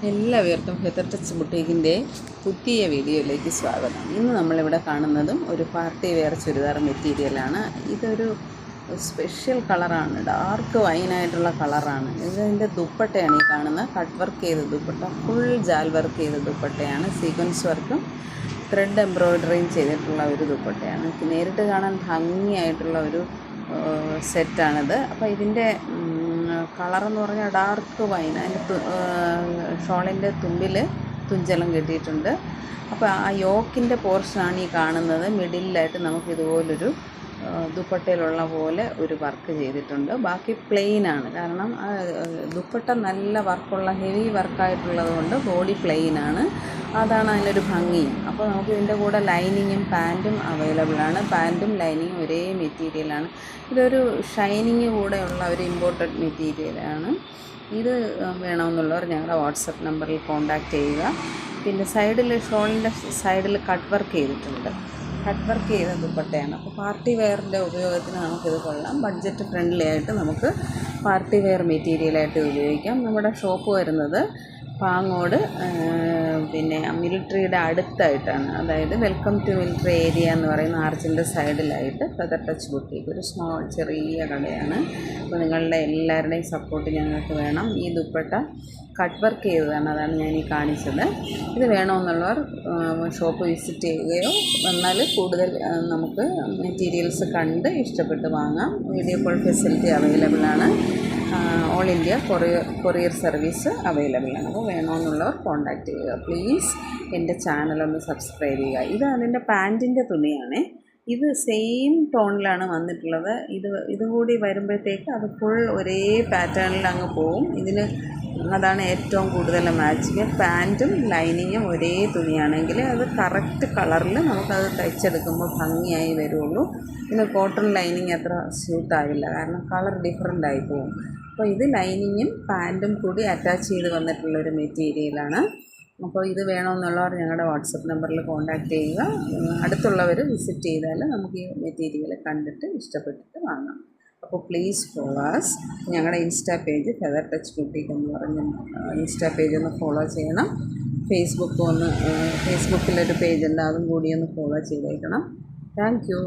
എല്ലാവർക്കും feather touch ബുട്ടീക്കിൻ്റെ പുതിയ വീഡിയോയിലേക്ക് സ്വാഗതം. ഇന്ന് നമ്മളിവിടെ കാണുന്നതും ഒരു പാർട്ടി വെയർ ചുരിദാർ മെറ്റീരിയലാണ്. ഇതൊരു സ്പെഷ്യൽ കളറാണ്, ഡാർക്ക് വൈനായിട്ടുള്ള കളറാണ്. ഇതിൻ്റെ ദുപ്പട്ടയാണ് ഈ കാണുന്നത്. കട്ട് വർക്ക് ചെയ്ത ദുപ്പട്ട, ഫുൾ ജാൽ വർക്ക് ചെയ്ത ദുപ്പട്ടയാണ്. സീക്വൻസ് വർക്കും ത്രെഡ് എംബ്രോയ്ഡറിയും ചെയ്തിട്ടുള്ള ഒരു ദുപ്പട്ടയാണ്. നേരിട്ട് കാണാൻ ഭംഗിയായിട്ടുള്ള ഒരു സെറ്റാണിത്. അപ്പോൾ ഇതിൻ്റെ കളറെന്ന് പറഞ്ഞാൽ ഡാർക്ക് വൈൻ. അതിൻ്റെ ഷോളിൻ്റെ തുമ്പിൽ തുഞ്ചലം കെട്ടിയിട്ടുണ്ട്. അപ്പോൾ ആ യോക്കിൻ്റെ പോർഷനാണ് ഈ കാണുന്നത്. മിഡിലായിട്ട് നമുക്കിതുപോലൊരു ദുപ്പട്ടയിലുള്ള പോലെ ഒരു വർക്ക് ചെയ്തിട്ടുണ്ട്. ബാക്കി പ്ലെയിനാണ്, കാരണം ദുപ്പട്ട നല്ല വർക്കുള്ള ഹെവി വർക്കായിട്ടുള്ളത് കൊണ്ട് ബോഡി പ്ലെയിനാണ്. അതാണ് അതിനൊരു ഭംഗിയും. അപ്പോൾ നമുക്ക് ഇതിൻ്റെ കൂടെ ലൈനിങ്ങും പാൻറ്റും അവൈലബിളാണ്. പാൻറ്റും ലൈനിങ്ങും ഒരേ മെറ്റീരിയലാണ്. ഇതൊരു ഷൈനിങ് കൂടെയുള്ള ഒരു ഇമ്പോർട്ടഡ് മെറ്റീരിയലാണ്. ഇത് വേണമെന്നുള്ളവർ ഞങ്ങളുടെ വാട്സപ്പ് നമ്പറിൽ കോൺടാക്റ്റ് ചെയ്യുക. പിന്നെ സൈഡിൽ, ഷോളിൻ്റെ സൈഡിൽ കട്ട് വർക്ക് ചെയ്തിട്ടുണ്ട്. കട്ട് വർക്ക് ചെയ്ത ദുപ്പട്ടയാണ്. അപ്പോൾ പാർട്ടി വെയറിൻ്റെ ഉപയോഗത്തിന് നമുക്കിത് കൊള്ളാം. ബഡ്ജറ്റ് ഫ്രണ്ട്ലി ആയിട്ട് നമുക്ക് പാർട്ടി വെയർ മെറ്റീരിയലായിട്ട് ഉപയോഗിക്കാം. നമ്മുടെ ഷോപ്പ് വരുന്നത് പാങ്ങോട്, പിന്നെ മിലിറ്ററിയുടെ അടുത്തായിട്ടാണ്. അതായത് വെൽക്കം ടു മിലിറ്ററി ഏരിയ എന്ന് പറയുന്ന ആർച്ചിൻ്റെ സൈഡിലായിട്ട് ഫെദർ ടച്ച് ബുട്ടീക്ക്, ഒരു ചെറിയ കടയാണ്. അപ്പോൾ നിങ്ങളുടെ എല്ലാവരുടെയും സപ്പോർട്ട് ഞങ്ങൾക്ക് വേണം. ഈ ദുപ്പട്ട കട്ട് വർക്ക് ചെയ്തതാണ്, അതാണ് ഞാൻ ഈ കാണിച്ചത്. ഇത് വേണമെന്നുള്ളവർ ഷോപ്പ് വിസിറ്റ് ചെയ്യുകയോ വന്നാൽ കൂടുതൽ നമുക്ക് മെറ്റീരിയൽസ് കണ്ട് ഇഷ്ടപ്പെട്ട് വാങ്ങാം. വീഡിയോ കോൾ ഫെസിലിറ്റി അവൈലബിളാണ്. ഓൾ ഇന്ത്യ കൊറിയർ സർവീസ് അവൈലബിളാണ്. അപ്പോൾ വേണമെന്നുള്ളവർ കോൺടാക്റ്റ് ചെയ്യുക. പ്ലീസ് എൻ്റെ ചാനലൊന്ന് സബ്സ്ക്രൈബ് ചെയ്യുക. ഇത് അതിൻ്റെ പാൻറ്റിൻ്റെ തുണിയാണ്. ഇത് സെയിം ടോണിലാണ് വന്നിട്ടുള്ളത്. ഇതുകൂടി വരുമ്പോഴത്തേക്ക് അത് ഫുൾ ഒരേ പാറ്റേണിൽ അങ്ങ് പോവും. അതാണ് ഏറ്റവും കൂടുതൽ മാച്ചിങ്. പാൻറ്റും ലൈനിങ്ങും ഒരേ തുണിയാണെങ്കിൽ അത് കറക്റ്റ് കളറിൽ നമുക്കത് തയ്ച്ചെടുക്കുമ്പോൾ ഭംഗിയായി വരുള്ളൂ. പിന്നെ കോട്ടൺ ലൈനിങ് അത്ര സ്യൂട്ടാവില്ല, കാരണം കളർ ഡിഫറൻ്റ് ആയി പോകും. അപ്പോൾ ഇത് ലൈനിങ്ങും പാൻറ്റും കൂടി അറ്റാച്ച് ചെയ്ത് വന്നിട്ടുള്ളൊരു മെറ്റീരിയലാണ്. അപ്പോൾ ഇത് വേണമെന്നുള്ളവർ ഞങ്ങളുടെ വാട്സപ്പ് നമ്പറിൽ കോൺടാക്റ്റ് ചെയ്യുക. അടുത്തുള്ളവർ വിസിറ്റ് ചെയ്താൽ നമുക്ക് ഈ മെറ്റീരിയൽ കണ്ടിട്ട് ഇഷ്ടപ്പെട്ടിട്ട് വാങ്ങാം. അപ്പോൾ പ്ലീസ് ഫോളോസ്. ഞങ്ങളുടെ insta page feather touch boutique എന്ന് പറഞ്ഞ് ഇൻസ്റ്റാ പേജ് ഒന്ന് ഫോളോ ചെയ്യണം. ഫേസ്ബുക്കിലൊരു പേജുണ്ട്, അതും കൂടി ഒന്ന് ഫോളോ ചെയ്തേക്കണം. Thank you.